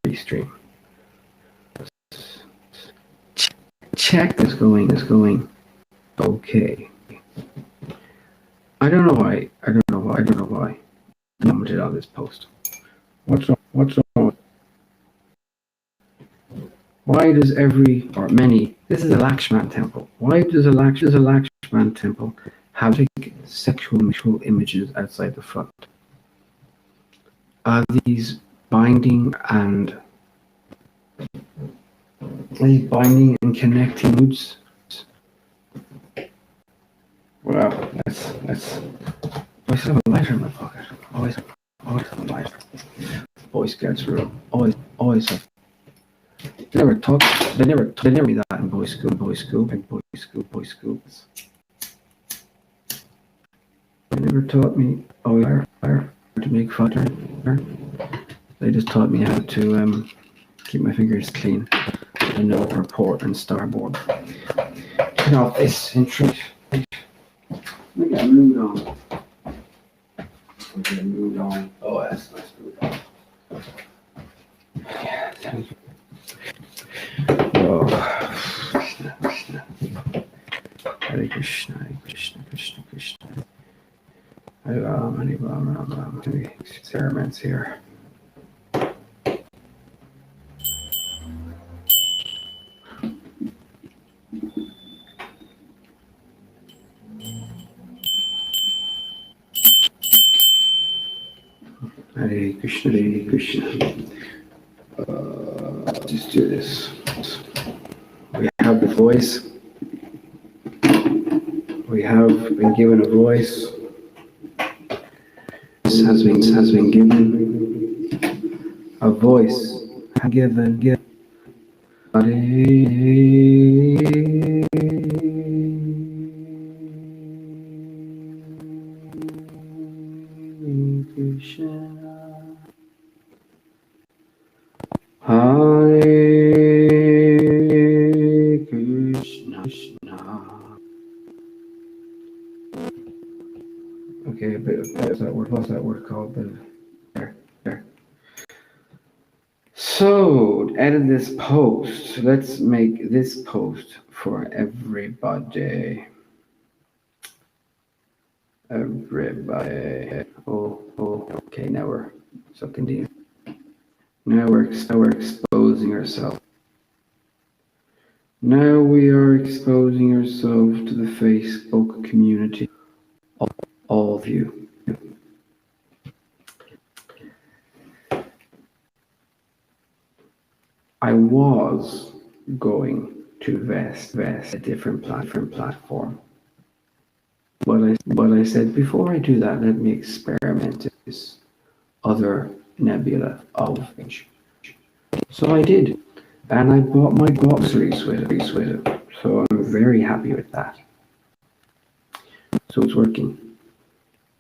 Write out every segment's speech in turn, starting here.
restream. Check is going. Okay. I don't know why. I commented on this post. What's wrong? Why does this is a Lakshman temple. Why does a Lakshman temple have sexual images outside the front? Are these binding and connecting moods? Well, let's always have a lighter in my pocket. Always have a lighter. Boy Scouts rule. Always have. They never me that in boy school. They never taught me to make fodder. They just taught me how to keep my fingers clean and know report and starboard. Turn off this intro. We got mood on. Oh, that's nice mood on. Yeah, thank you. Oh, Krishna. Hare Krishna. Hare Ram. Experiments here. Hare Krishna. Just do this. We have the voice. We have been given a voice. This has been given a voice. Given. Hare Krishna. Hare Krishna. Okay, a bit of that word. What's that word called? There. So, edit this post. Let's make this post for everybody. Oh, okay, now we're sucking deep. Now we're exposing ourselves. Now we are exposing ourselves to the Facebook community. All of you. I was going to vest a different platform. But I said, before I do that, let me experiment this other nebula of age. So I did, and I bought my groceries with it. So I'm very happy with that. So it's working.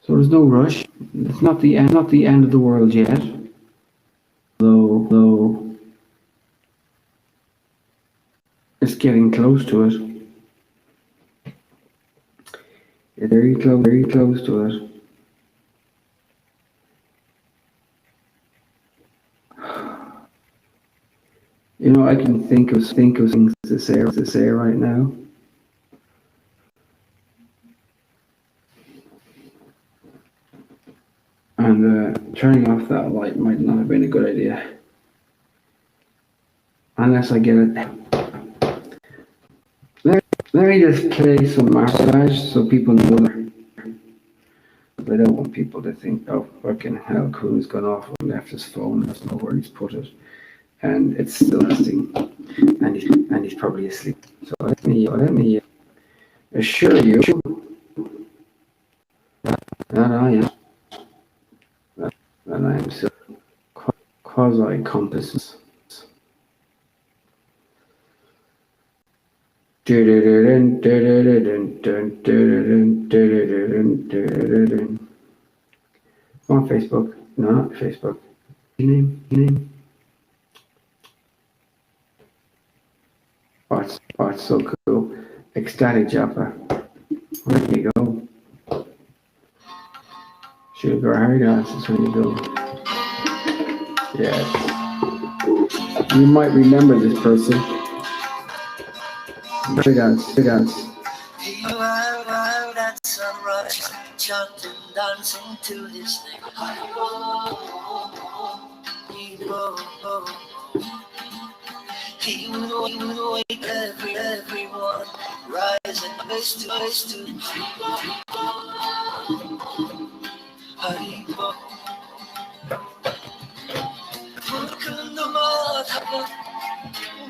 So there's no rush. It's not the end of the world yet. Though it's getting close to it. It's very close to it. You know, I can think of things to say right now. And turning off that light might not have been a good idea. Unless I get it. Let me just play some massage so people know that. I don't want people to think, oh, fucking hell, Coon's gone off and left his phone, doesn't know where he's put it. And it's still lasting. And he's probably asleep. So let me assure you that I am still quasi-compass. On Facebook. No, not Facebook. Your name. Oh, it's so cool. Ecstatic Japa. Where do you go? Srila Gaurahari dances when you go. Yes. You might remember this person. Big ass. That sunrise, chanting, dancing to his name. He would wake everyone, rise and face to Haribo. Mukunda Madhava,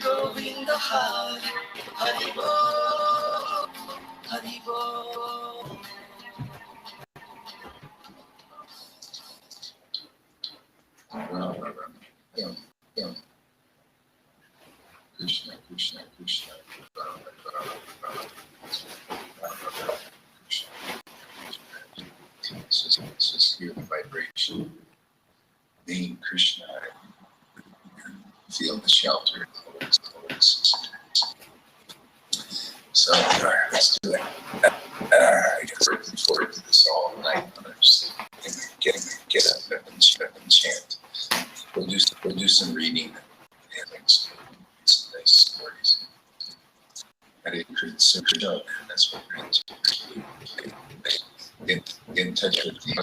Govinda Hari, Haribo, Haribo. Krishna, Krishna, Krishna, Rama, Rama, Rama, Rama, Krishna. Just hear the vibration. Name Krishna. Feel the shelter. So, all right, let's do it. I guess we're looking forward to this all night. Get up and chant. We'll do some reading and things. Some nice stories. I didn't create super joke. That's what we're into. Get in touch with the,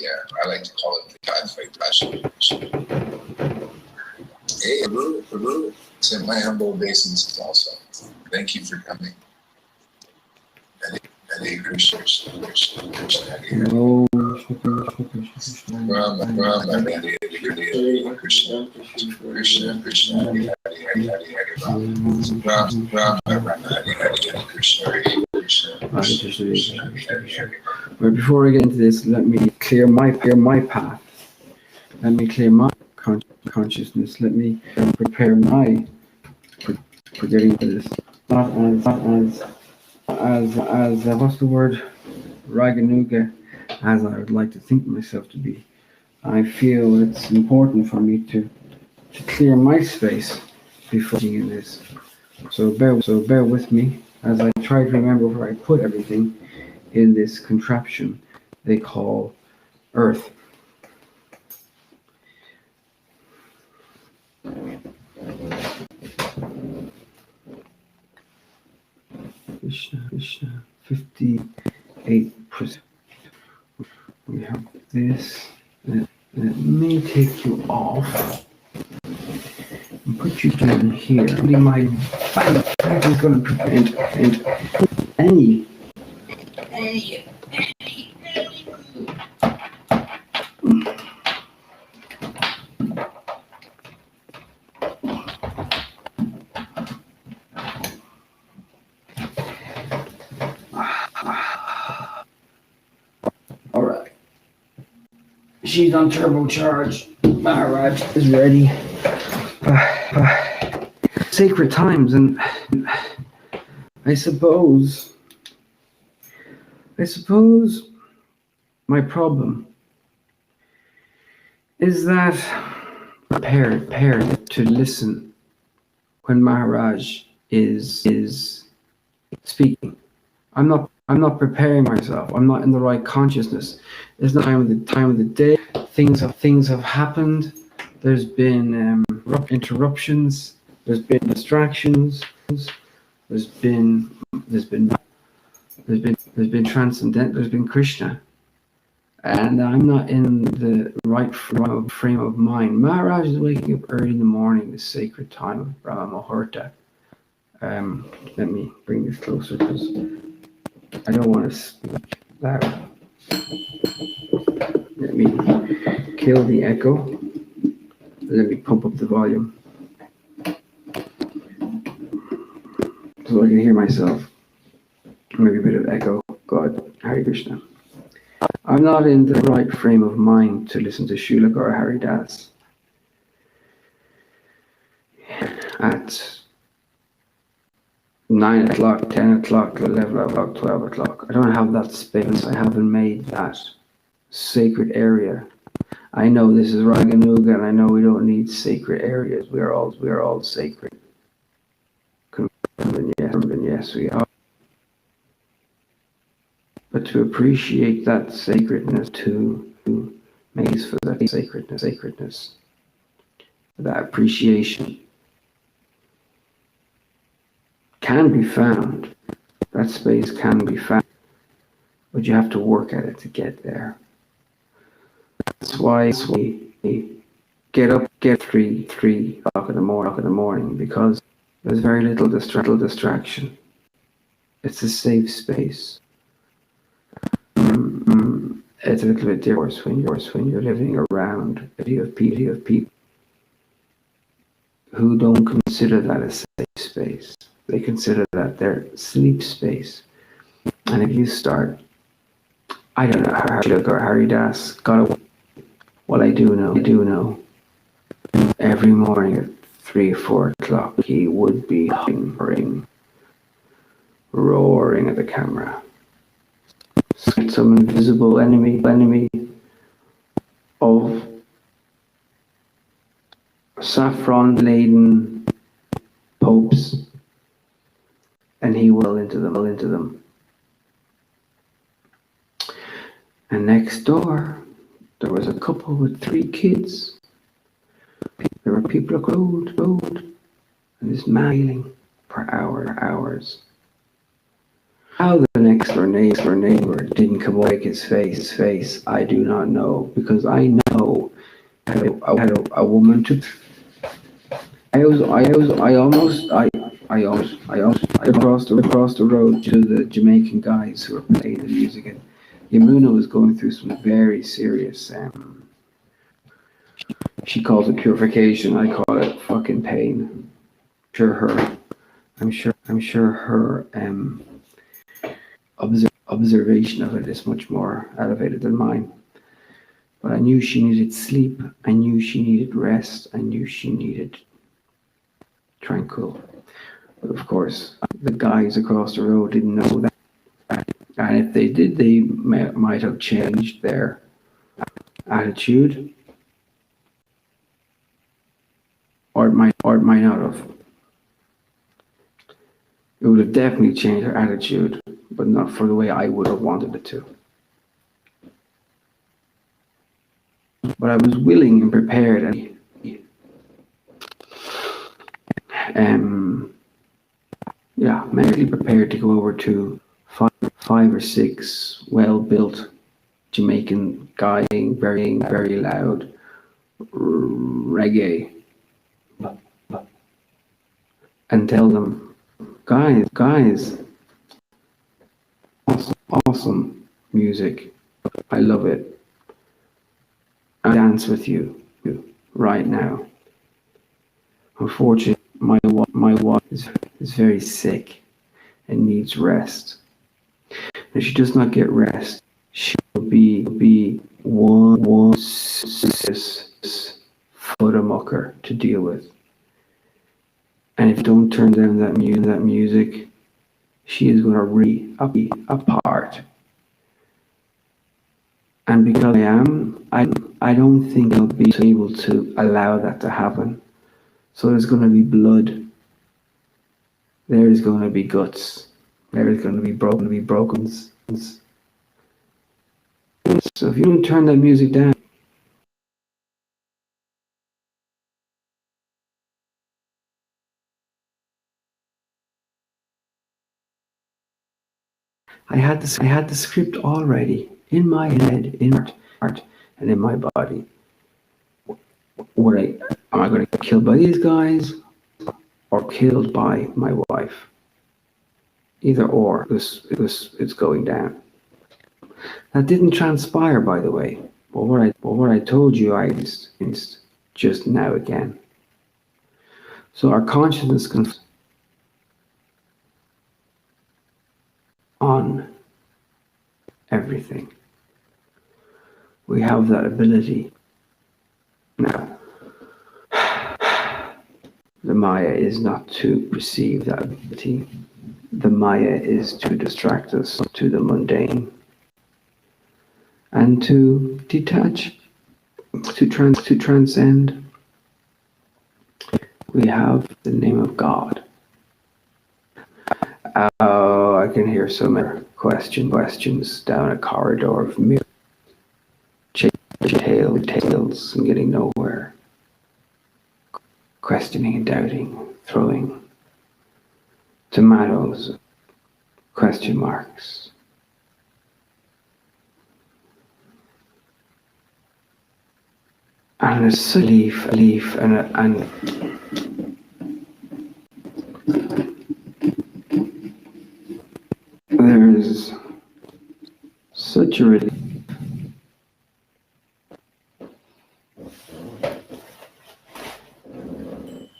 I like to call it the God vibration. Hey, hello. Send my humble obeisance also. Thank you for coming. Hare Krishna, Krishna, Krishna, Hare Oh, Rama, Hare Krishna, Krishna, Krishna, Hare Hare Rama, Hare Krishna, Krishna, Hare. But before I get into this, let me clear my path. Let me clear my consciousness. Let me prepare my for getting to this. Not as what's the word? Raganuga, as I would like to think myself to be. I feel it's important for me to clear my space before being in this. So bear with me as I try to remember where I put everything in this contraption they call Earth. Krishna, 58%. We have this. Let me take you off and put you down here. Only my back is going to prevent any. All right. She's on turbocharge. Maharaj is ready. Sacred times, and I suppose my problem is that prepared to listen when Maharaj is speaking. I'm not preparing myself. I'm not in the right consciousness. It's not time of the day. Things have happened. There's been interruptions. There's been distractions. There's been transcendent. There's been Krishna, and I'm not in the right frame of mind. Maharaj is waking up early in the morning, the sacred time of Brahma Muhurta. Let me bring this closer because I don't want to speak loud. Let me kill the echo. Let me pump up the volume so I can hear myself. Maybe a bit of echo. God, Hare Krishna. I'm not in the right frame of mind to listen to Srila Gaurahari Das at 9 o'clock, 10 o'clock, 11 o'clock, 12 o'clock. I don't have that space. I haven't made that sacred area. I know this is Raganuga, and I know we don't need sacred areas. We are all sacred. And yes, we are. But to appreciate that sacredness, to make space for that sacredness, that appreciation, can be found. That space can be found, but you have to work at it to get there. That's why we get 3 o'clock in the morning, because there's very little distraction. It's a safe space. It's a little bit different when you're living around a of people who don't consider that a safe space. They consider that their sleep space. And if you start, I don't know how Gaurahari Das got away. Well, I do know. Every morning at 3 or 4 o'clock, he would be roaring at the camera. Some invisible enemy of saffron-laden popes, and he will into them. And next door, there was a couple with 3 kids. There were people across the road, and this man yelling for hours. How the next door neighbor didn't come awake his face, I do not know, because I know a woman took. I almost across the road to the Jamaican guys who were playing the music, and Yamuna was going through some very serious. She calls it purification. I call it fucking pain. I'm sure her observation of it is much more elevated than mine. But I knew she needed sleep. I knew she needed rest. I knew she needed tranquil. But of course, the guys across the road didn't know that. And if they did, they might have changed their attitude. Or it might not have. It would have definitely changed her attitude, but not for the way I would have wanted it to. But I was willing and prepared mentally prepared to go over to 5 or 6 well-built Jamaican guys very loud reggae and tell them, guys, awesome music. I love it. I dance with you right now. Unfortunately, my wife is very sick and needs rest. If she does not get rest, she will be one footamucker to deal with. And if you don't turn down that music, she is going to be apart. And because I don't think I'll be able to allow that to happen. So there's going to be blood. There is going to be guts. There is going to be broken. So if you don't turn that music down, I had the script already in my head, in my heart, and in my body. Am I going to get killed by these guys or killed by my wife? Either or, it's going down. That didn't transpire, by the way. But what I told you, I just now again. So our consciousness can on everything. We have that ability. Now, the Maya is not to perceive that ability. The Maya is to distract us to the mundane and to detach, to transcend. We have the name of God. Oh, I can hear so many questions down a corridor of mirrors, tales and getting nowhere, questioning and doubting, throwing tomatoes, question marks. And a leaf, and there is such a relief.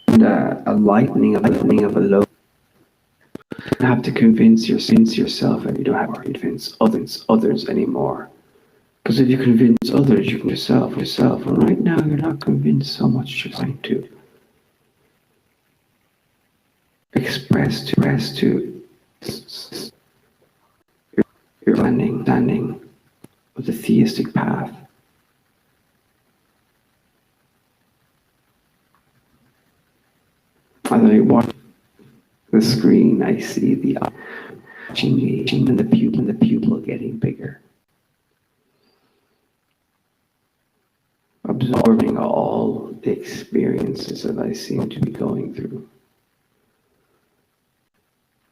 And a lightening of a load. You don't have to convince yourself, and you don't have to convince others anymore. Because if you convince others, you can yourself. And right now, you're not convinced so much. You're trying to express to your standing of the theistic path. As I watch the screen, I see the watching and the pupil getting bigger, absorbing all the experiences that I seem to be going through,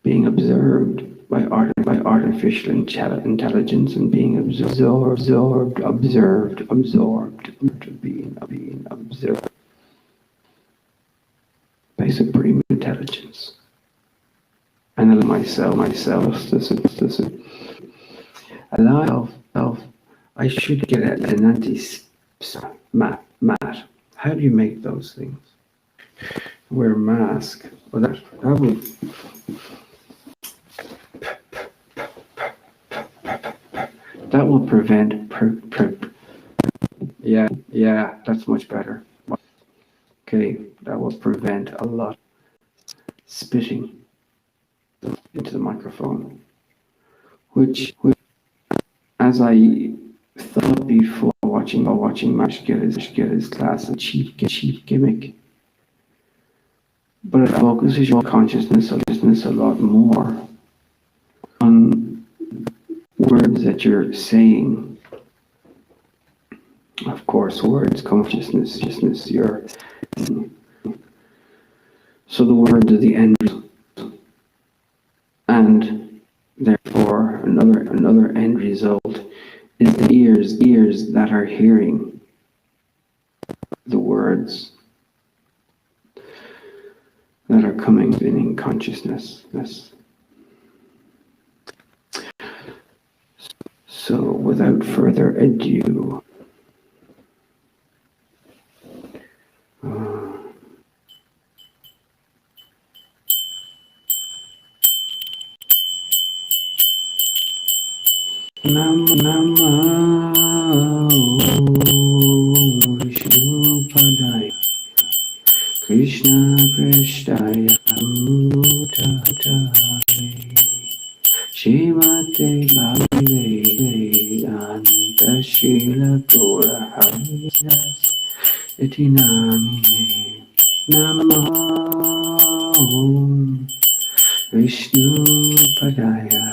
being observed by artificial intelligence, and being absorbed, being observed by supreme intelligence. And allow myself to allow myself. I should get an anti-mat. How do you make those things? Wear a mask. Well, that would. That will prevent. Yeah, that's much better. Okay, that will prevent a lot spitting into the microphone, which as I thought before watching Mash get his class, a cheap gimmick, but it focuses your consciousness a lot more on words that you're saying. Of course, words, consciousness, your. So the words are the end result. And therefore, another end result is the ears that are hearing the words that are coming in consciousness. So, without further ado, Namo Vishnu Padaya Krishna Prasthaya Bhutale Shrimate Bhakti Vedanta Srila Gaurahari Iti Namine Namo Vishnu Padaya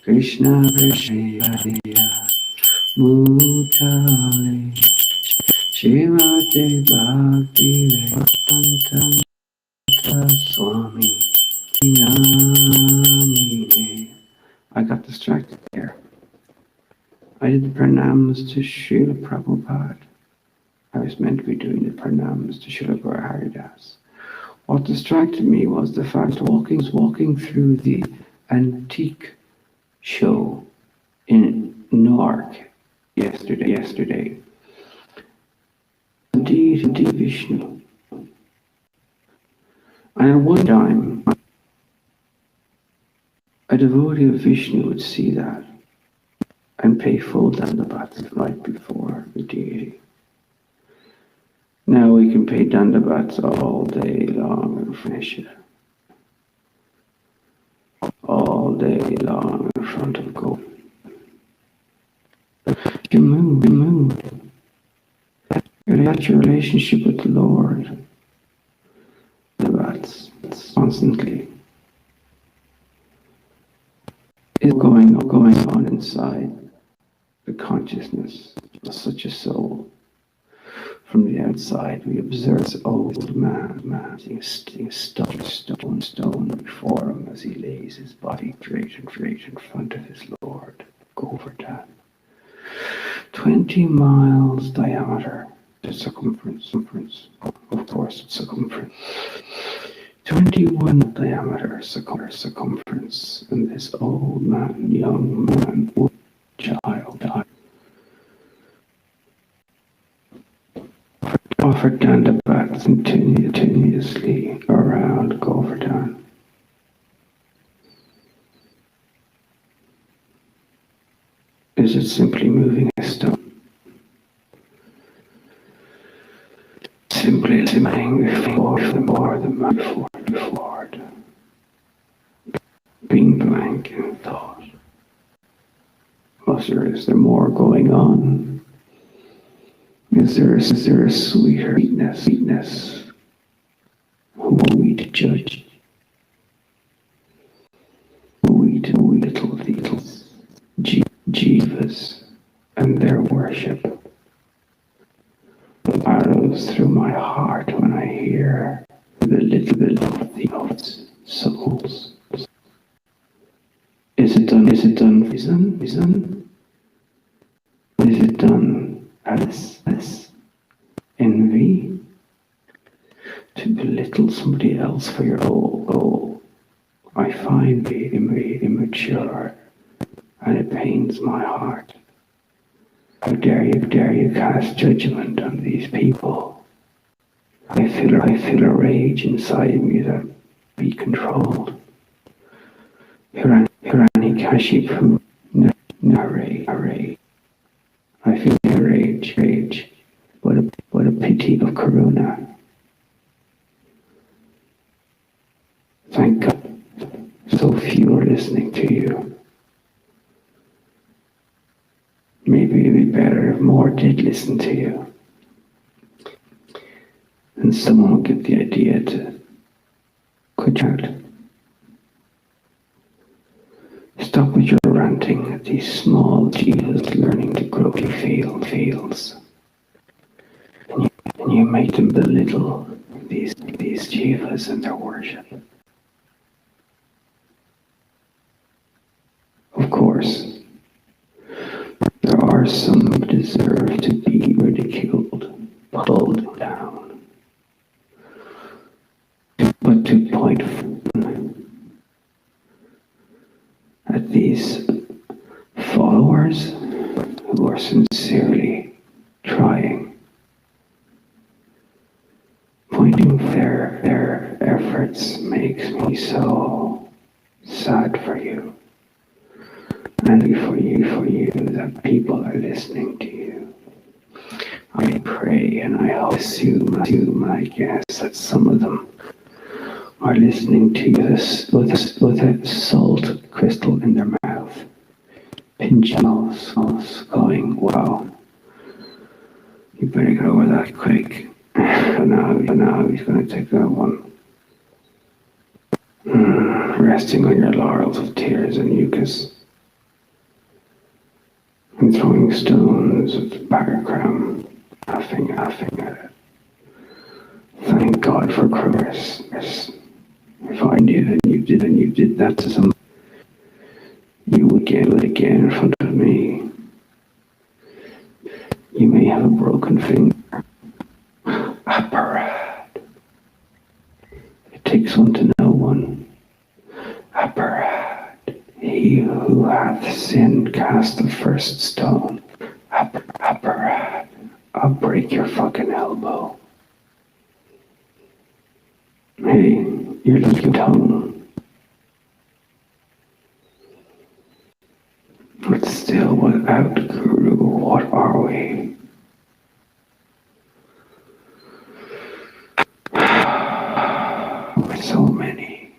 Krishna Prasthaya Bhutale Shrimate Bhakti Vedanta Swami Namine. I got distracted there. I did the pranams to Srila Prabhupada. I was meant to be doing the pranams to Srila Gaurahari Das. What distracted me was the fact walking through the antique show in Newark yesterday. Deity Vishnu. And at one time, a devotee of Vishnu would see that and pay full dandavats right before the deity. Now we can pay dandavats all day long and finish it. All day long in front of God. You move. That's your relationship with the Lord. That's constantly is going on inside the consciousness of such a soul. From the outside, we observe this old man seeing a stone before him as he lays his body straight in front of his Lord, Govardhan. 20 miles diameter, the circumference, of course it's circumference. 21 diameter circumference, and this old man, young man, child died. Offered down the back continuously around Govardhan. Is it simply moving a stone? Simply lying before the Lord, being blank in thought. Or is there more going on? Is there a sweetness? Who are we to judge? We little jivas and their worship. Arrows through my heart when I hear the little bit of the souls. Is it done reason? Is it done as envy? To belittle somebody else for your goal, I find it immature, and it pains my heart. How dare you cast judgment on these people? I feel a rage inside me that be controlled. Hirani Kashipu narrate. I feel a rage, but a pity of Karuna. Thank God, so few are listening to you. Maybe it'd be better if more did listen to you. And someone will get the idea to quit out. Stop with your ranting at these small jivas learning to grow fields. And you make them belittle these jivas and their worship. Of course, there are some who deserve to be ridiculed, pulled down. But to point at these followers who are sincerely trying, pointing their efforts makes me so sad for you. And for you that people are listening to you. I pray and I assume, I guess, that some of them are listening to you with a salt crystal in their mouth, pinching us, going, wow, you better get over that quick. And now he's going to take that one. Resting on your laurels of tears and mucus. And throwing stones at the paragram, laughing at it. Thank God for Chris. If I knew that you did that to someone, you would do it again in front of me. You may have a broken finger. Apparat. It takes one to know one. Apparat. He who hath sinned cast the first stone. Apparat. I'll break your fucking elbow. Hey, you're looking tongue. But still, without Guru, what are we? So many.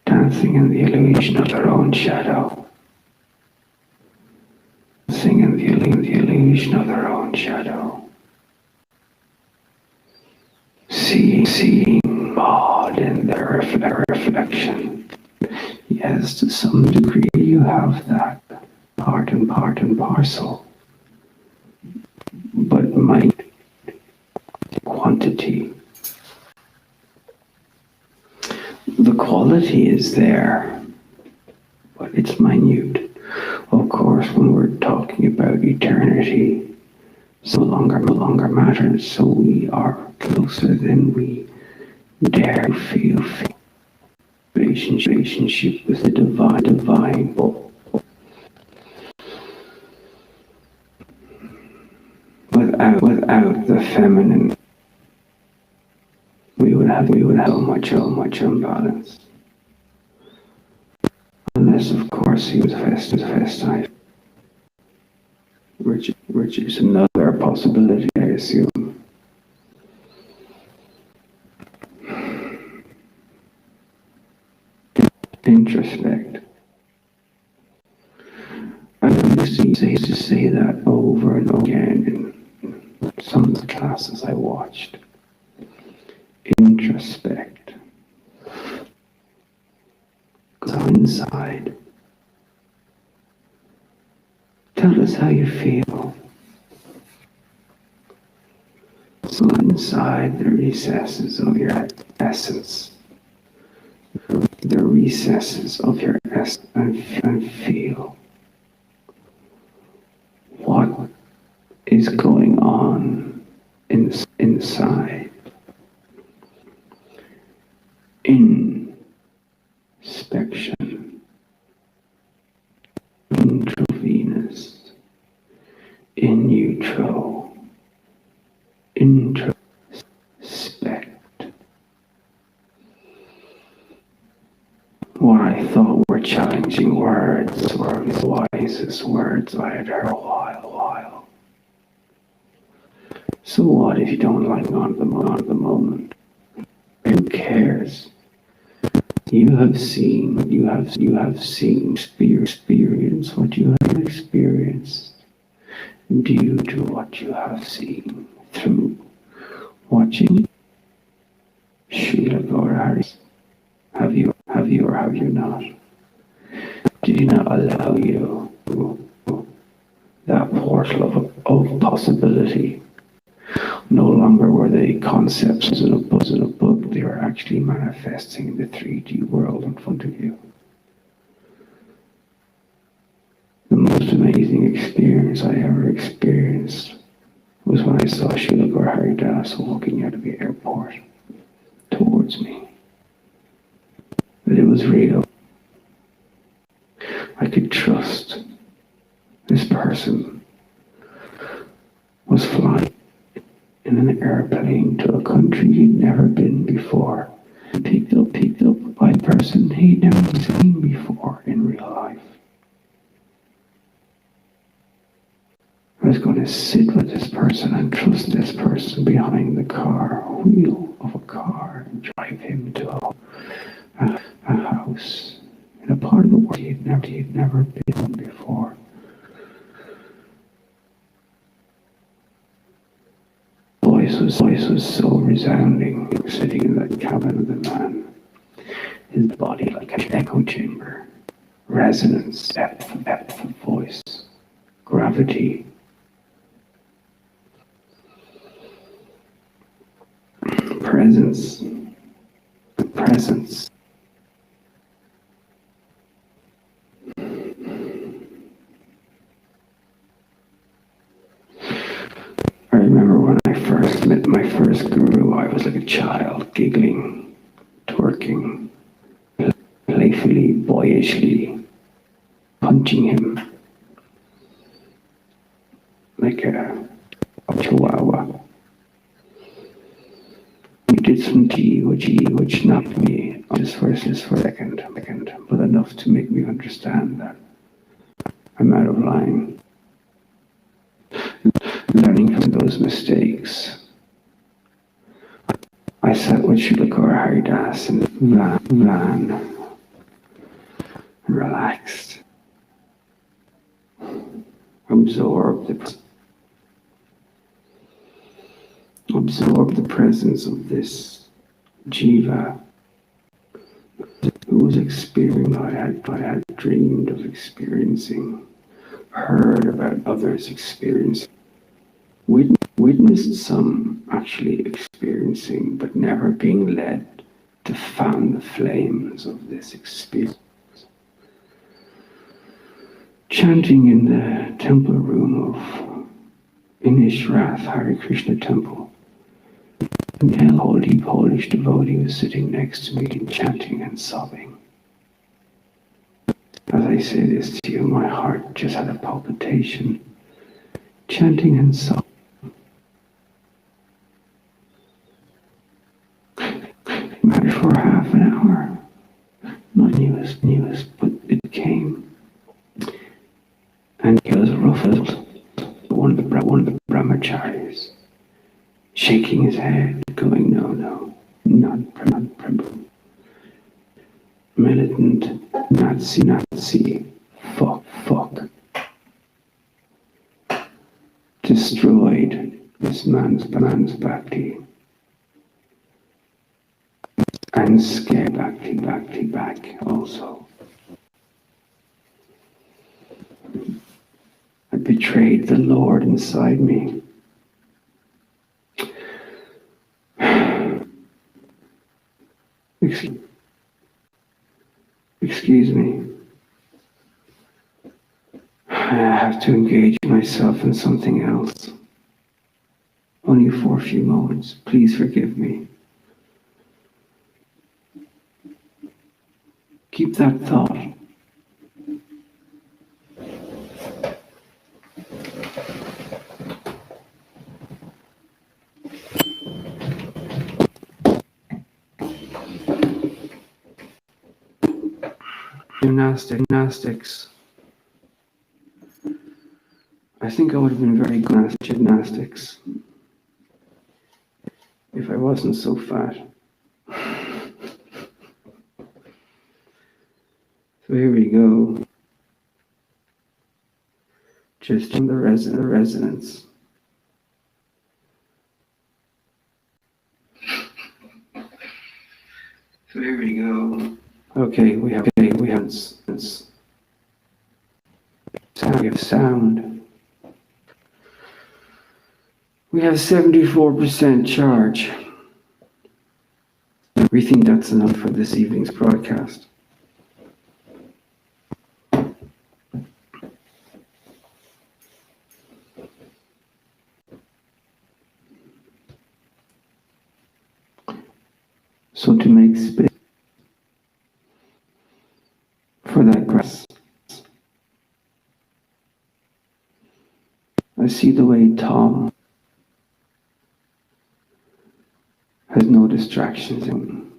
Dancing in the illusion of their own shadow. Dancing in the illusion of their own shadow. Seeing God in their reflection. Yes, to some degree you have that part and parcel. But mind, quantity. The quality is there, but it's minute. Of course, when we're talking about eternity, no longer matters, so we are closer than we dare to feel. Relationship with the divine. Without the feminine, we would have so much imbalance. Unless, of course, he was festive, which is another possibility, I assume. Introspect. I used to say that over and over again in some of the classes I watched. Introspect. Go inside. Tell us how you feel. So inside the recesses of your essence, the recesses of your essence, and feel what is going on inside. Inspection, intravenous, in utero, introspect. What I thought were challenging words were the wisest words I had heard a while. So what if you don't like on the moment? Who cares? You have seen, experience what you have experienced due to what you have seen through watching Srila Gaurahari. Have you or have you not? Did he not allow you that portal of possibility? No longer were they concepts in a book, they were actually manifesting in the 3D world in front of you. The most amazing experience I ever experienced was when I saw Srila Gaurahari walking out of the airport towards me. But it was real. I could trust this person was flying in an airplane to a country he'd never been before, picked up by a person he'd never seen before in real life. I was going to sit with this person and trust this person behind the wheel of a car and drive him to a house in a part of the world he'd never been before. Voice was so resounding, sitting in that cabin of the man. His body like an echo chamber, resonance, depth of voice, gravity. Presence. I remember when I first met my first guru, I was like a child, giggling, twerking, playfully, boyishly, punching him like a chihuahua. He did some tea, which knocked me just for a second, but enough to make me understand that I'm out of line. Learning from those mistakes, I sat with Srila Gaurahari in the van, relaxed, absorbed the presence of this jiva who was experiencing what I had dreamed of experiencing, heard about others experiencing, witnessed some actually experiencing but never being led to fan the flames of this experience. Chanting in the temple room of Inishrath Hare Krishna temple, and a holy Polish devotee was sitting next to me chanting and sobbing. As I say this to you, my heart just had a palpitation, chanting and sobbing. For half an hour, nothing was, but it came, and he was ruffled. One of the brahmacharis, shaking his head, going, no, not Prabhu. Militant Nazi, fuck. Destroyed this man's bhakti. And scared bhakti also. I betrayed the Lord inside me. Excuse me. I have to engage myself in something else. Only for a few moments. Please forgive me. Keep that thought. Gymnastics. I think I would have been very good at gymnastics if I wasn't so fat. So here we go. Just in the resonance. So here we go. Okay, we have sound. We have 74% charge. We think that's enough for this evening's broadcast. So to make space for that grass, I see the way Tom has no distractions in.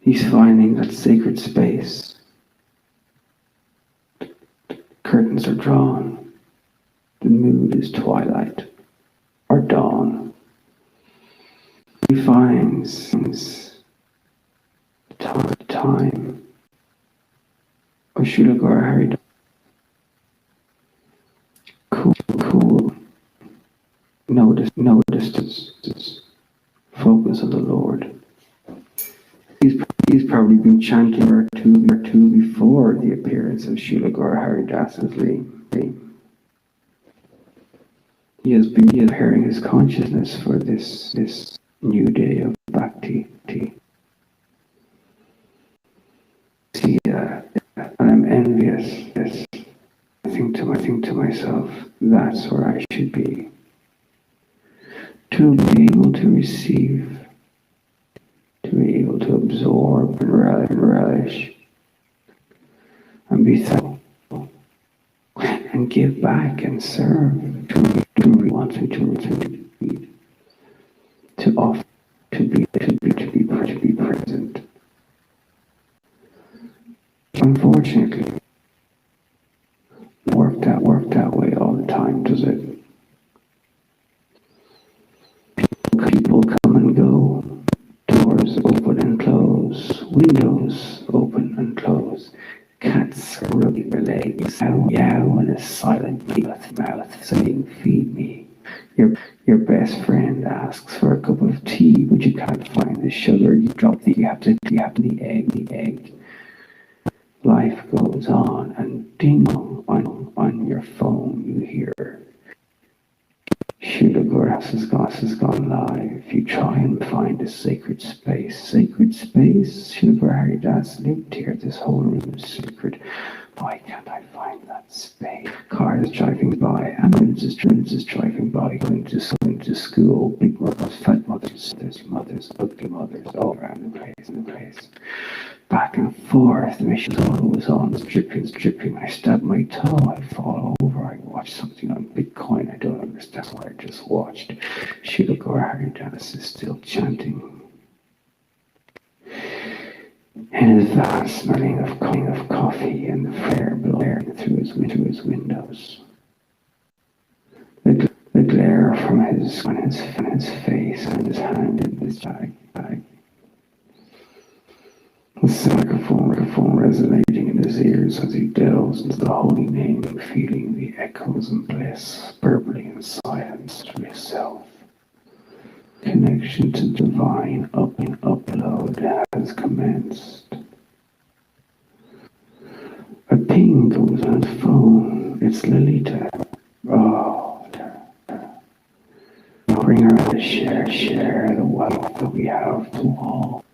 He's finding that sacred space. Curtains are drawn. The mood is twilight or dawn. He finds time of Srila Gaurahari. Cool. No distance. Focus on the Lord. He's probably been chanting or two before the appearance of Srila Gaurahari Das's name. He has been preparing his consciousness for this new day of bhakti. See, and I'm envious. I think to myself, that's where I should be. To be able to receive, to be able to absorb and relish, and be thankful, and give back and serve. To want to offer, to be present. Unfortunately, work that way all the time, does it? People come and go, doors open and close, windows open and close, cats rubbing their legs, meow in a silent mouth saying, "Feed me." Your best friend asks for a cup of tea, but you can't find the sugar. You have the egg. Life goes on, and ding on your phone you hear Srila Gaurahari has gone live. You try and find a sacred space. Sacred space? Srila Gaurahari Das lived here. This whole room is sacred. Why can't I find that space? Cars driving by, ambulances driving by, going to school, big mothers, fat mothers, mothers, ugly mothers, all around the place. Back and forth, the mission was on, dripping. I stab my toe, I fall over, I watch something on Bitcoin, I don't understand what I just watched. Srila Gaurahari Das is still chanting. In his vast smelling of coffee and the flare blowing through his windows. The glare from his face and his hand in his bag. The microphone resonating in his ears as he delves into the holy name, feeling the echoes and bliss, burbling in silence to himself. Connection to divine upload has commenced. A ping goes on his phone. It's Lolita. Oh, bring her to share the wealth that we have to all.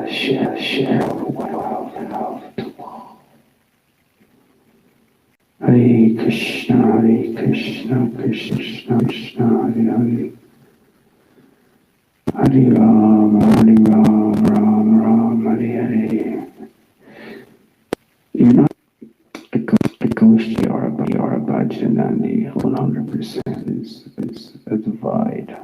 Share the wealth to all. Hare Krishna, Krishna Krishna, Hare Hare. Hare Ram, Ram, Hare Hare. You're not a ghost, you're a bhajanani. 100% is a divide.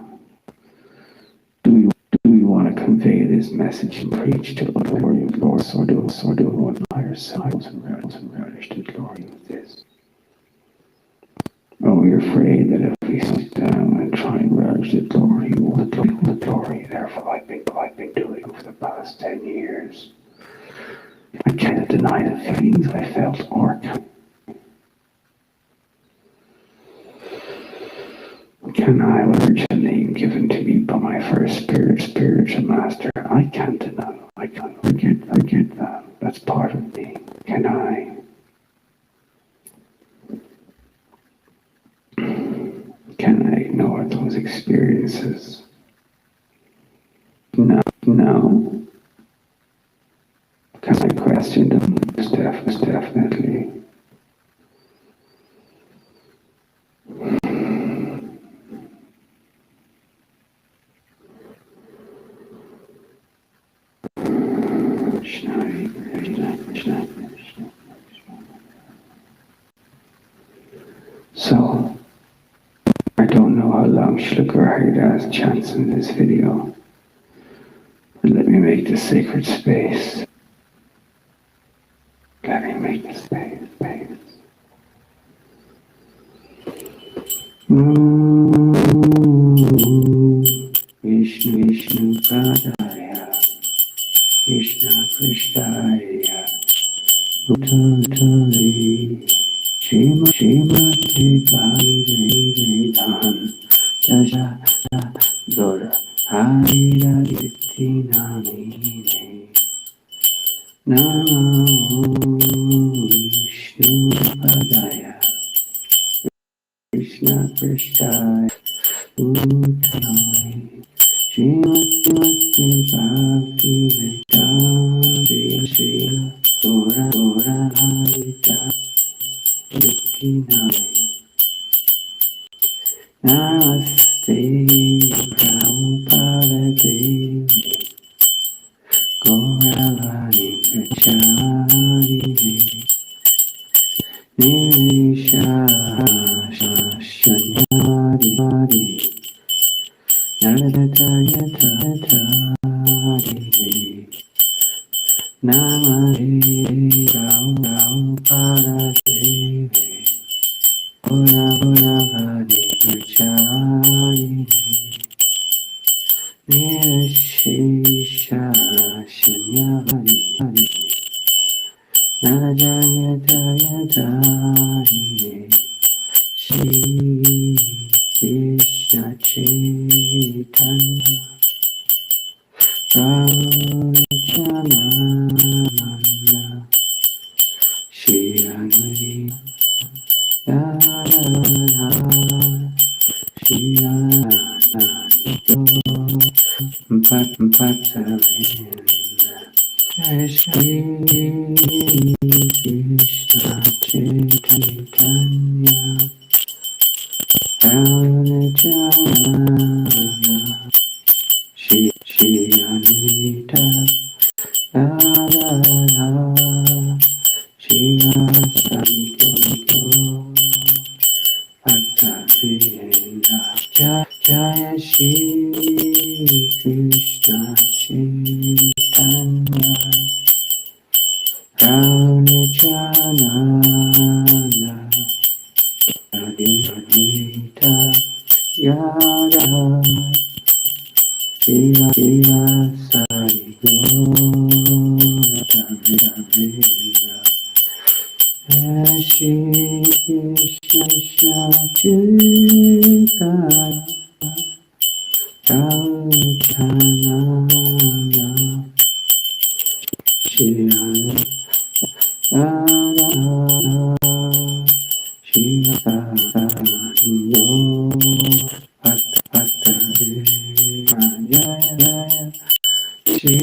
Do we want to convey this message and preach to the glory of Lord, or do we want ourselves and relish the glory of this? Oh, we're afraid that if we sit down and try and relish the glory, the glory. Therefore, I've been doing for the past 10 years. I can't deny the feelings I felt, or can I urge a name given to me by my first spiritual master? I can't deny. I can't forget that. That's part of me. Can I? Can I ignore those experiences? No. Can I question them? Definitely. So, I don't know how long Srila Gaurahari Das chants in this video, but let me make the sacred space. Let me make the space. Vishnu Padaya, Krishna Krishnaya, Bhutali, Shrimati Bhagavatam, Tasha Gaurahari Diti Namine, Namo Vishnu Padaya, Krishna Krishnaya, Bhutali, Shrimati Bhagavatam, Srila Gaurahari Diti Namine. Namaste Prabhupada Devi Gauravani Pracharine Nirisha Shanyadi Naradayatari Namaste Prabhupada Devi Gauravani Pracharine Nirisha Shanyadi Naradayatari Shri Krishna Chaitanya Ramachanamanda Shiranui Yadadha Shiranadito Bhattavinda Jai Shri Krishna Chaitanya Ramachanamanda Shri Anita Radha Shiva Santo Bhattavinda Jaya Shri Krishna Chaitanya Ramachananda Adita Yada Shiva Shiva Sai Gaurahari Shri Krishna Krishna Chaitanya Shri Radha Shiva Sayo Jaya Shri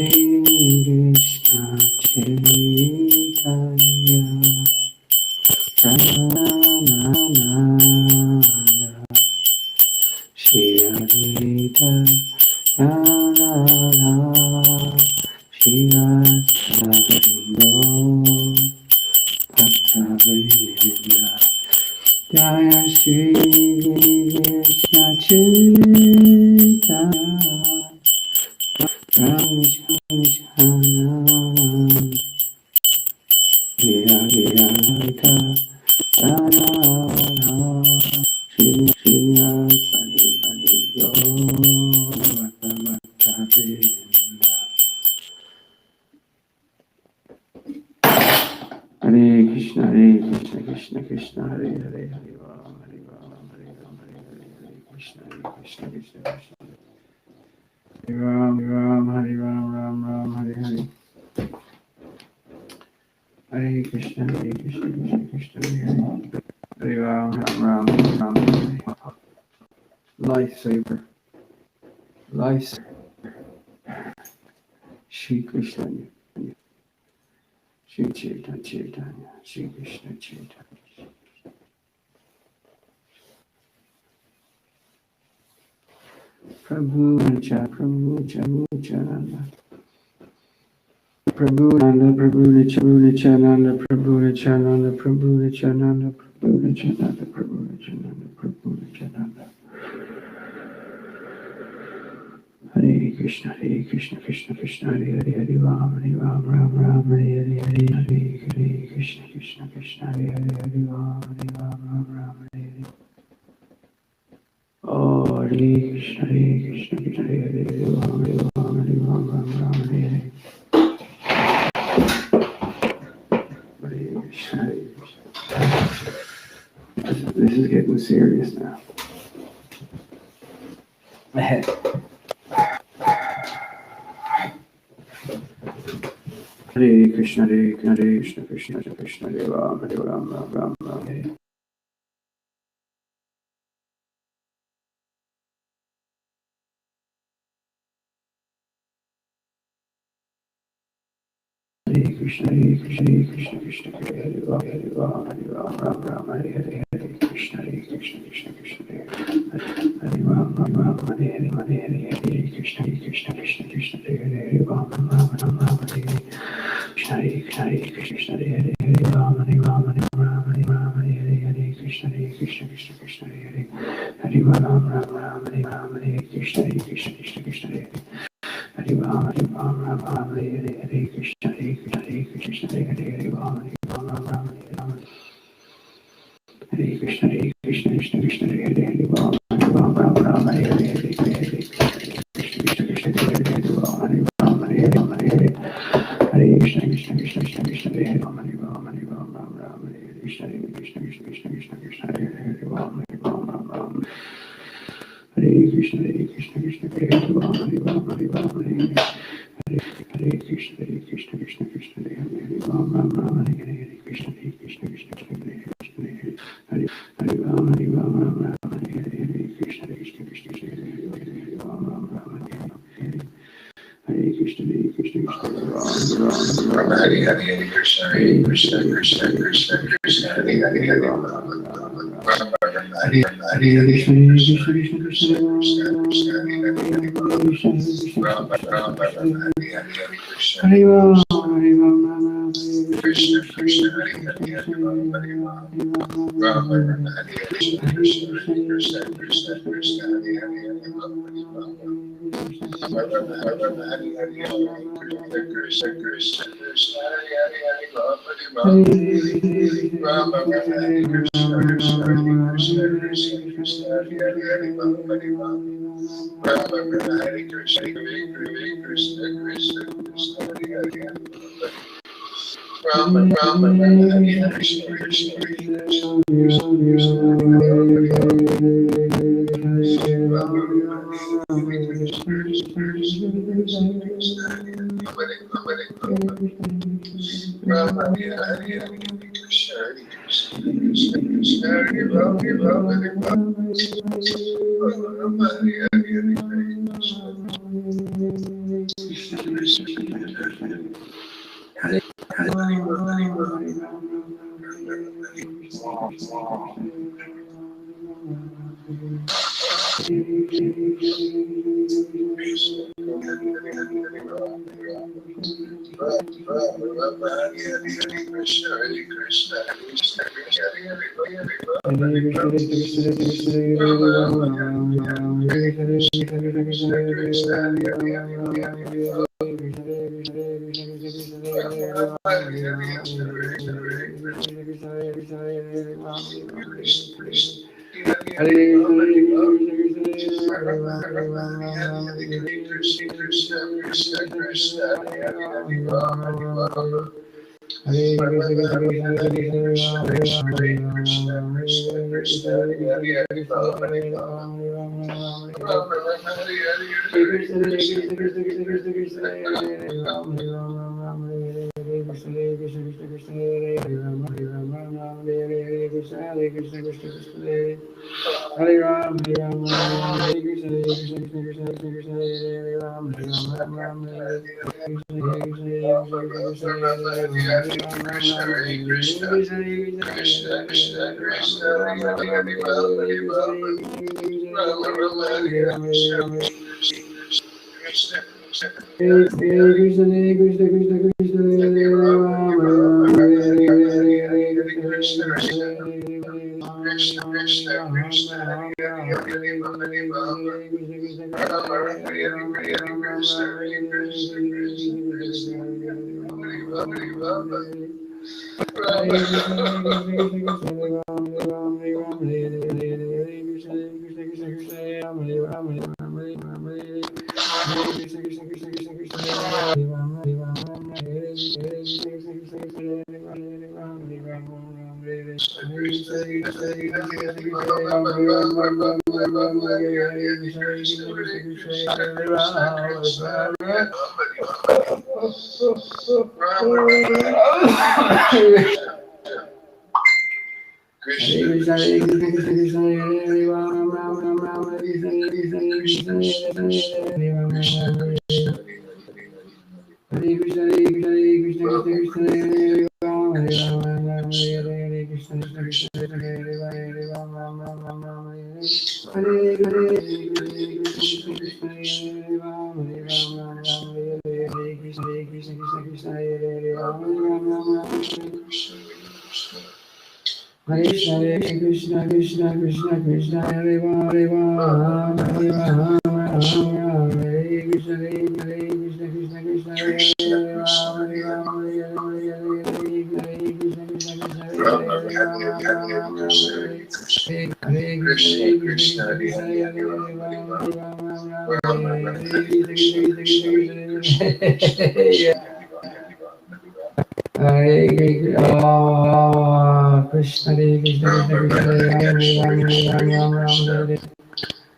Krishna Chaitanya Pranamana Shri Advaita Radha Shiva Sayo Bhattavinda Jaya Shri Krishna Chaitanya Ramachanam Jaya Jaya Radha Shri Shri Pali Pali Bhattavinda Hare Krishna Krishna Krishna Hare Hare Hare Ram Hare Ram Hare Ram Hare Hare Hare Krishna Krishna Krishna Krishna Hare Ram Hare Ram Ram Ram Hare Hare Hare Krishna Krishna Krishna Hare Hare Hare Ram Ram Ram Hare Hare Lifesaver Shri Krishna Shri Chaitanya Shri Krishna Chaitanya Prabhu Nityananda Prabhu Nityananda Hare Krishna Krishna Krishna Hare Hare Hare Ram Ram Hare Hare Hare Krishna Krishna Hare Hare Hare Ram Ram Hare Hare Oh Hare Krishna Krishna Hare Hare Hare Ram Hare Hare Hare Krishna This is getting serious now. Hare Krishna Krishna Hare Ram Hare Krishna Krishna Hare Ram Hare Hare Krishna Krishna Hare Ram Hare Hare Krishna Krishna Hare Ram Hare Hare Krishna Krishna Hare Ram Hare Hare Krishna Krishna Hare Ram Hare Krishna Hare Hare Ram Hare Krishna Hare Ram Hare Krishna Krishna Hare Ram Hare Hare Hare Krishna Hare Ram Krishna Hare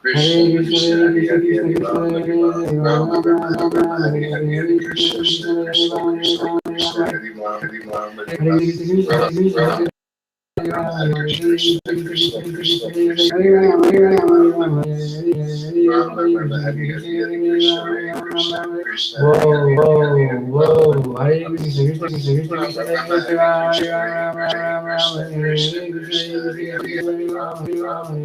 Krishna, Krishna, Hare Hare, Hare Rama, Hare Rama, Rama Rama, Hare Rama, Hare Hare, Hare Krishna, Krishna, Krishna, Krishna, Krishna, Hare Rama, Hare Rama, Hare Rama, Rama Rama, Hare Krishna, Krishna, Krishna, Krishna, Hare Hare, Hare Rama, Rama Rama, Hare Hare, Hare Krishna, Krishna, Krishna, Hare Whoa, Hare, Hare whoa, Rama, whoa. Hare Krishna, Krishna, Krishna, Krishna, Rama Krishna, Rama, Hare Hare Krishna, Krishna, Hare Krishna, Hare Krishna, Krishna, Krishna, Hare Hare Krishna, Hare,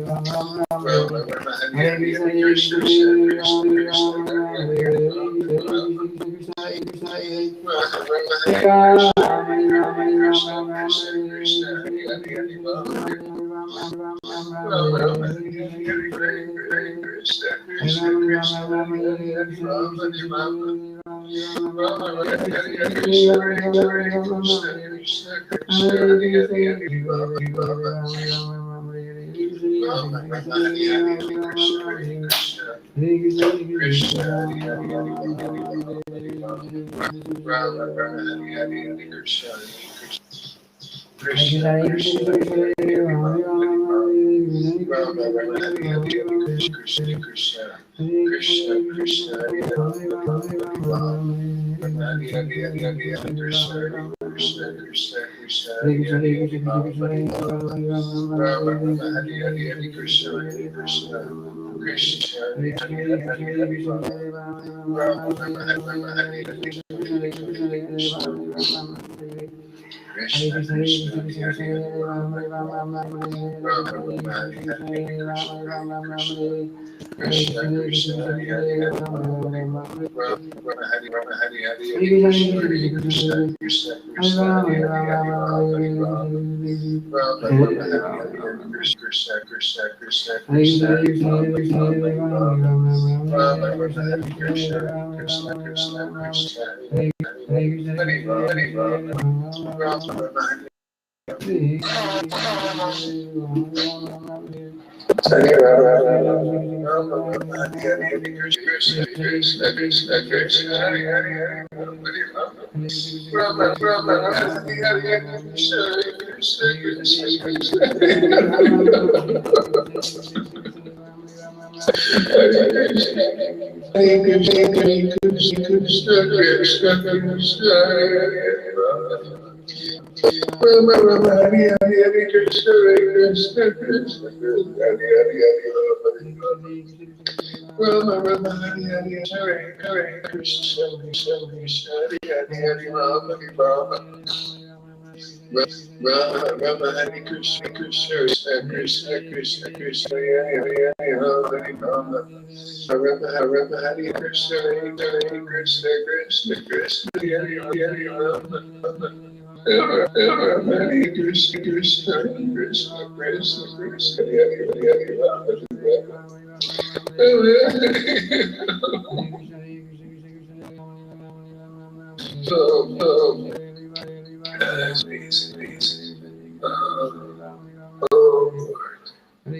Hare Hare Rama, Krishna, Rama Hare Rama, Krishna, Rama, Hare Hare Hare, Krishna, Hare Hare Krishna, Krishna, Krishna, Krishna, Hare Hare Hare, Hare Krishna, Rama, Hare Krishna, Hare Krishna, Rama Rama, Hare Hare Krishna, Hare Hare Hare, Krishna, Krishna, Krishna, Krishna, Hare Hare, Hare Rama, Rama Hare Rama, Hare Hare, Hare Krishna, Krishna, Krishna, Hare Hare, Hare Rama, Hare Rama, Rama Rama, Hare Hare, Krishna, Hare Krishna, Krishna, Krishna, Hare Hare, Hare Rama, Rama Rama, Hare Hare, Hare Krishna, Hare Krishna, Krishna, Hare Hare, Hare Rama, Hare Rama, Rama Rama, Hare Hare, Hare Krishna, Hare Krishna, Krishna, Krishna, Hare Hare, Hare Rama, Hare Rama, Rama Rama, Hare Hare, Hare Krishna, Krishna, Krishna, Krishna, Hare Rama, Hare Rama, Hare Rama, Hare Hare, Hare Hare, Hare Krishna, Hare Krishna, Krishna, Krishna, Hare Hare, Hare Rama, Hare Rama, Rama Rama, Hare Hare, Hare Krishna, Hare Krishna, Krishna, Hare Hare, Hare Hare, Hare Rama, Rama Rama, Hare Hare, Hare Krishna, Krishna, Krishna, Hare Hare, Hare Rama, Hare Rama, Rama Rama, Hare Hare, Hare Krishna, Hare Krishna, Krishna, Krishna, Hare Hare, Hare Rama, Rama Rama, Hare Hare, Hare Krishna, Hare Krishna, Krishna, Krishna, Hare Hare, Hare Rama, Hare Rama, Rama Rama, Hare Hare, Hare Krishna, Krishna, Krishna, Krishna, Hare Rama, Hare Rama, Hare Rama, Rama Rama, Hare Krishna, Krishna, Krishna, Krishna, Hare Rama, Hare Rama, Rama Rama, Hare Hare Krishna, Krishna, Krishna, Krishna, Hare Hare, Hare Rama, Rama Rama, Hare Hare, Hare Krishna, Krishna, Krishna, Krishna, Hare Krishna, Krishna, Krishna, Hare Rama. Rama Rama, Hare Hare, Hare Krishna, Krishna, Krishna, Krishna, Hare Hare, Hare Rama, Rama Rama, Hare Hare, Hare Krishna, Krishna, Krishna, Hare Hare, Hare Rama, Hare Rama. Rama Rama, Hare Krishna, Krishna, Krishna, Krishna, Krishna, Hare Hare, Hare Rama. Rama Rama, Hare Krishna, Hare Krishna, Krishna, Krishna, Hare Hare, Rama. Hare Krishna, Krishna,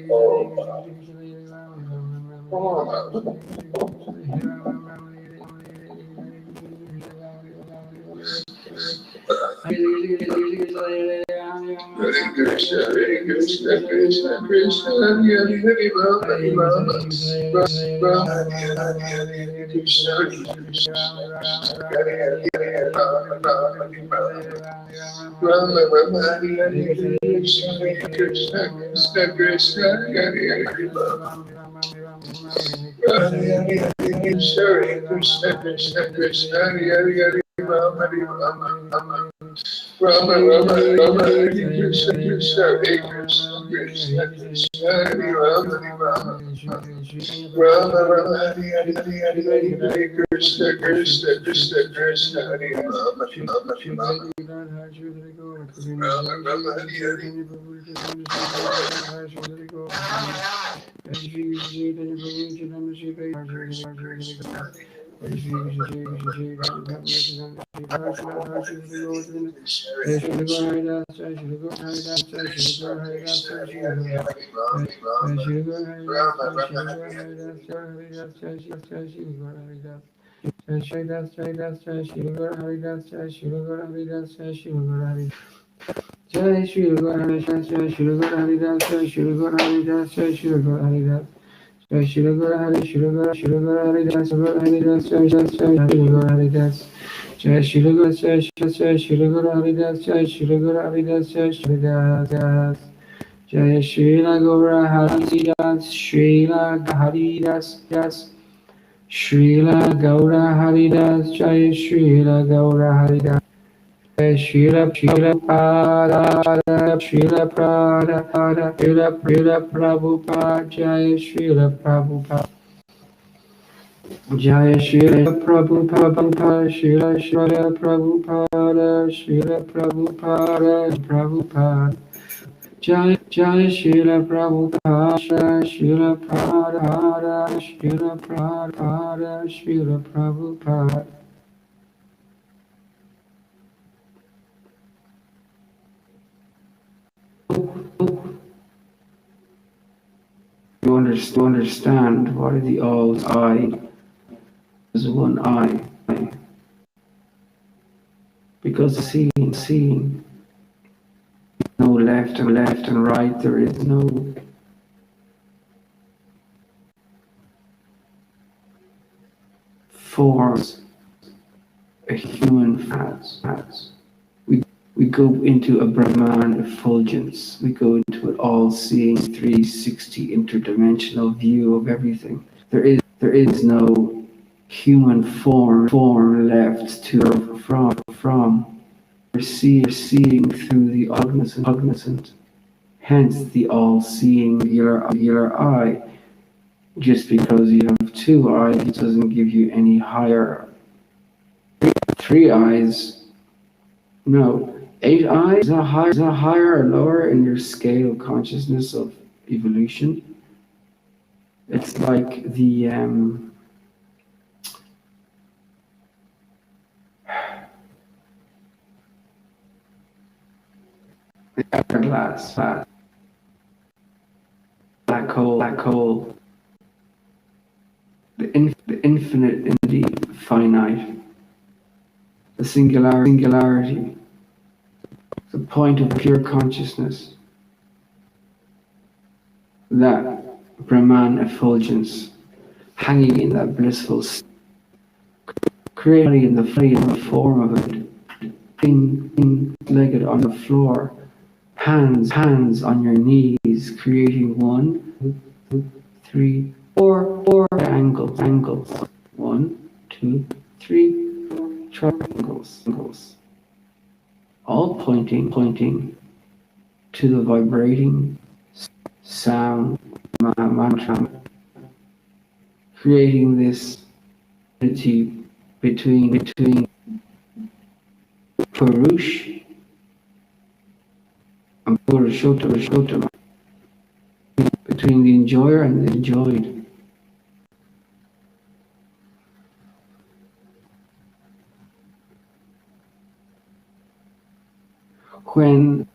Krishna, Krishna, Krishna, Hare Hare, Rama, Hare Krishna, Hare Krishna, Krishna Krishna, Hare Hare, Hare Rama, Hare Rama, Rama Hare Hare, Hare Krishna, Krishna Krishna, Hare Hare, Hare Rama, Rama Hare Rama, Rama Hare Hare, Hare Krishna, Krishna Krishna, Krishna Hare Hare, Hare Rama, Rama Hare Hare, Hare Krishna, Krishna Krishna, Hare Hare, Hare Rama, Hare Rama, Rama Rama, Rama Hare Krishna, Krishna Hare Krishna, Krishna Krishna, Hare Rama, Hare Rama, Rama Rama, Hare Hare, Hare Krishna, Krishna Krishna, Krishna Hare Rama, Hare Rama, Hare Rama, Rama Rama, Hare Hare. Krishna, Krishna, Jai Shri Gaurahari Das, Jai Shri Gaurahari Das, Jai Shri Gaurahari Das, Jai Shri Gaurahari Das, Jai Srila Gaurahari, Srila Gaurahari Das, Gaurahari Das, Jai Srila Gaurahari Das. Jai Srila Gaurahari Das, Jai Srila Gaurahari Das, Jai Srila Gaurahari Das, Jai Srila Das. Jai Srila Gaurahari Das, Srila Hari Das, Das. Srila Gaurahari Das, Jai Srila Gaurahari Das. Jai Srila Prabhupada, Srila Prabhupada, Srila Prabhupada, Jai Srila Prabhupada. Jai Srila Prabhupada, Srila Prabhupada, Srila Prabhupada, Prabhupada. Jai Srila Prabhupada, Srila Prabhupada, Srila Prabhupada, Srila Prabhupada. You understand why the all's eye is one eye. Because seeing, no left and right, there is no forms a human has. We go into a Brahman effulgence. We go into an all-seeing 360 interdimensional view of everything. There is no human form left to from. We're seeing through the cognizant. Hence the all-seeing regular eye. Just because you have two eyes doesn't give you any higher. 3 eyes, no. 8 eyes is a higher or lower in your scale of consciousness of evolution. It's like the glass, black hole, the infinite in the finite, the singularity. The point of pure consciousness, that Brahman effulgence, hanging in that blissful state, creating in the form of it, being legged on the floor, hands on your knees, creating 1, 2, 3, 4 angles, 1, 2, 3, 4 triangles. All pointing to the vibrating sound mantra, creating this unity between Purush and Purushottama, between the enjoyer and the enjoyed. When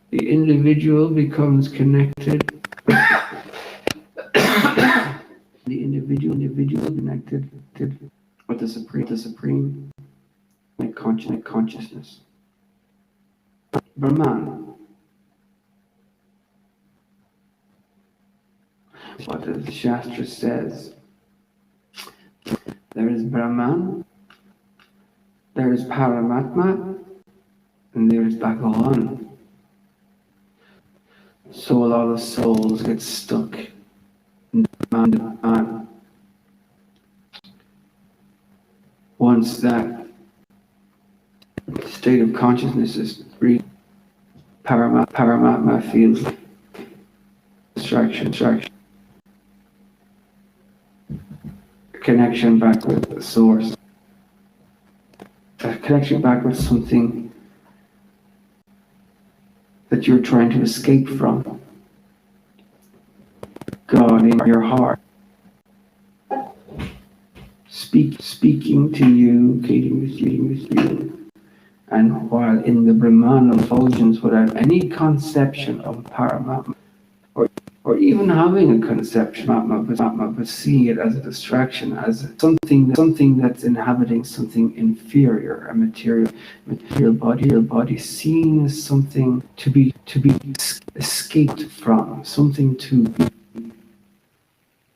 the individual becomes connected, the individual connected with the supreme consciousness, Brahman. What the Shastra says, there is Brahman, there is Paramatma, and there's Bhagavan. So a lot of souls get stuck in Brahman. Once that state of consciousness is reached, Paramatma feels distraction, connection back with the source, a connection back with something that you're trying to escape from. God in your heart, speaking to you, creating with you, and while in the Brahman effulgence without any conception of Paramatma, or even having a conception of Paramatma, but seeing it as a distraction, as something that's inhabiting something inferior, a material body, seen as something to be escaped from, something to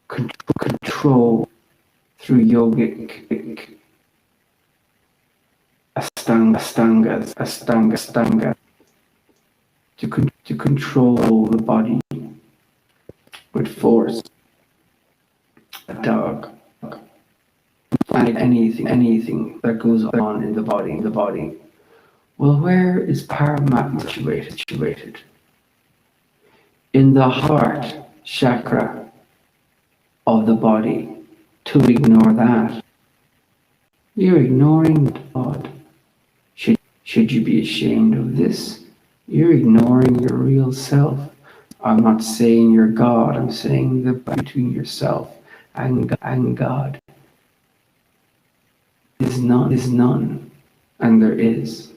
control through yogic astanga, to control the body with force, a dog, and anything that goes on in the body. Well, where is Paramatma situated? In the heart chakra of the body. To ignore that, you're ignoring God. Should you be ashamed of this? You're ignoring your real self. I'm not saying you're God, I'm saying the between yourself and God is none, and there is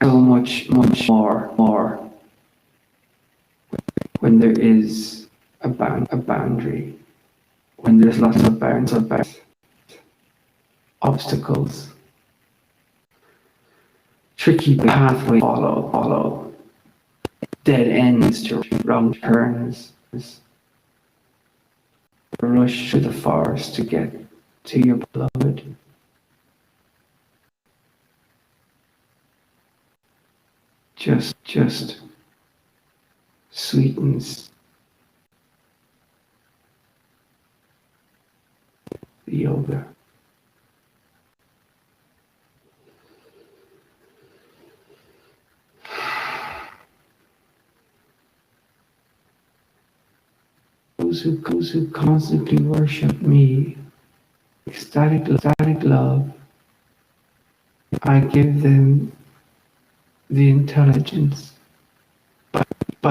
so much more when there is a boundary, when there's lots of bounds, obstacles, tricky pathways to follow, dead ends to wrong turns, rush through the forest to get to your beloved. Just sweetens the yoga. Those who constantly worship me, ecstatic love, I give them the intelligence, but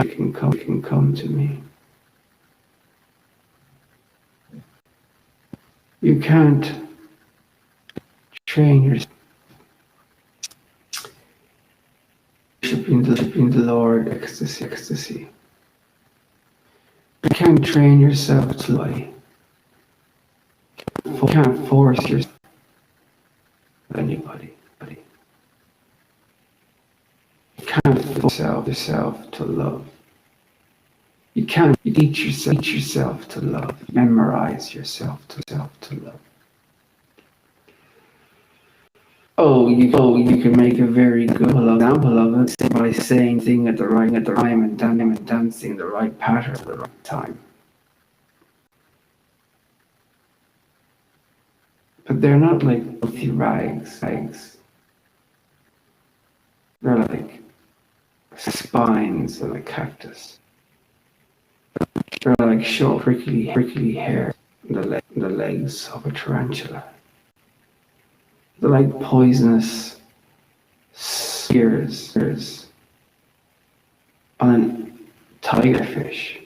can come to me. You can't train yourself worshiping the Lord ecstasy. You can't train yourself to lie. You can't force yourself on anybody. You can't force yourself to love. You can't teach yourself to love. Memorize yourself to love. You can make a very good example of it by saying thing at the right time and dancing the right pattern at the right time. But they're not like filthy rags. They're like spines of a cactus. They're like short, prickly hair in the legs of a tarantula. They're like poisonous spears on a tigerfish.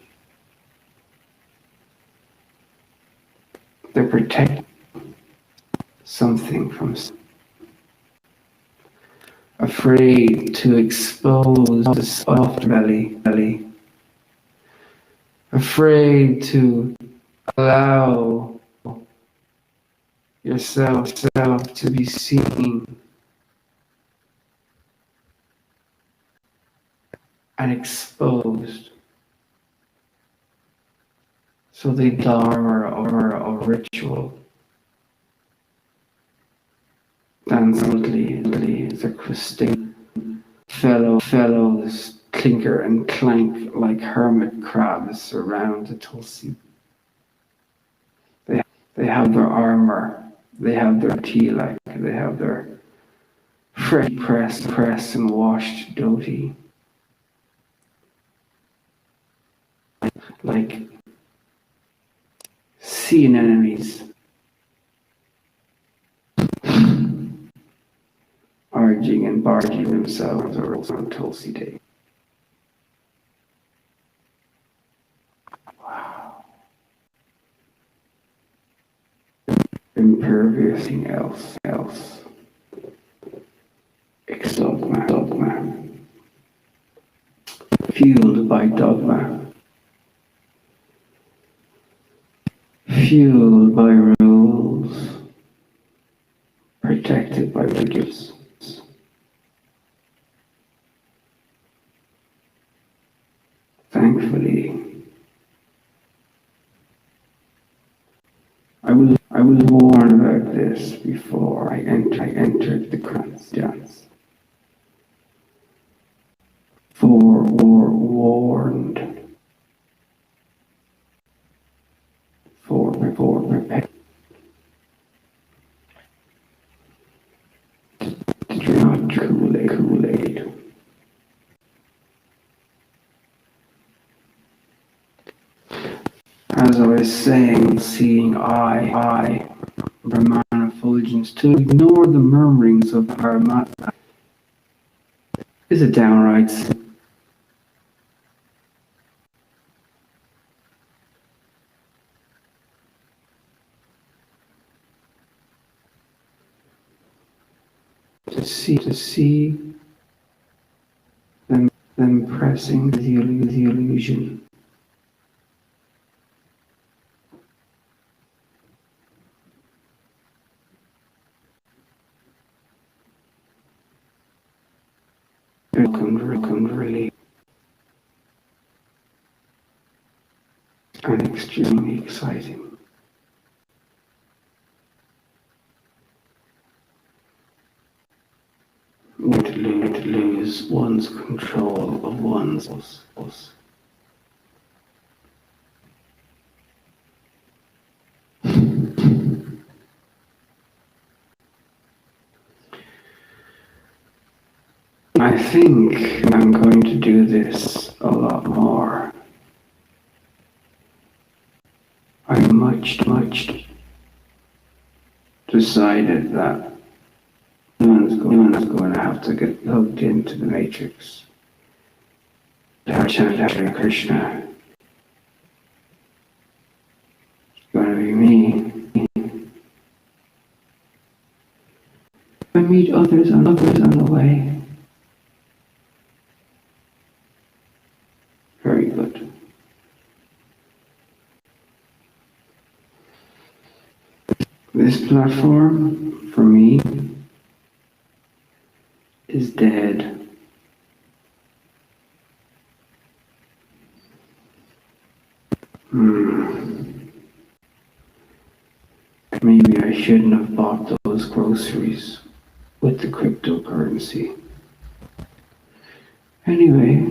They protect something from afraid to expose the soft belly, afraid to allow yourself to be seen and exposed. So they armor of ritual. And suddenly the crusting fellows clinker and clank like hermit crabs around the tulsi. They have their armor, they have their tilak, they have their fresh pressed and washed dhoti. Like sea anemones arging and barging themselves on Tulsi Day. Wow. Impervious thing else. Dogma. Fueled by dogma. Fueled by rules. Protected by gifts. Thankfully, I was warned about this before I entered the Kranz dance. Forewarned. For repent. To drink not Kool-Aid. As I was saying, seeing I, Brahmana effulgence, to ignore the murmurings of Paramatma is a downright sin. To see them pressing the illusion. Welcomed relief and extremely exciting. To lose one's control of one's pulse. I think I'm going to do this a lot more. I much decided that no one's going to have to get plugged into the matrix. Hare Krishna. It's going to be me. I meet others on the way. Very good. This platform, for me, is dead. Maybe I shouldn't have bought those groceries with the cryptocurrency. Anyway,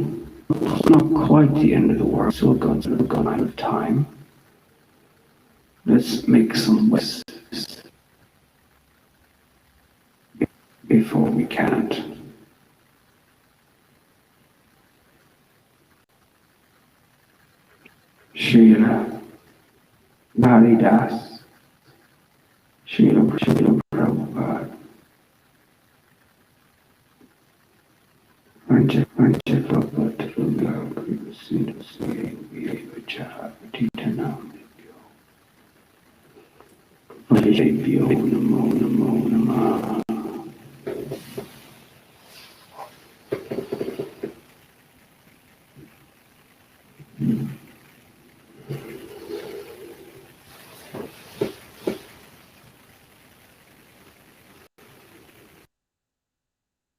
it's not quite the end of the world. Still gone out of time. Let's make some lists before we can't. Srila Haridas, Srila Prabhupada, Anjapatruga Kripasindasya Vivacha Patitanam Vajayabhyo Namo Namo Namo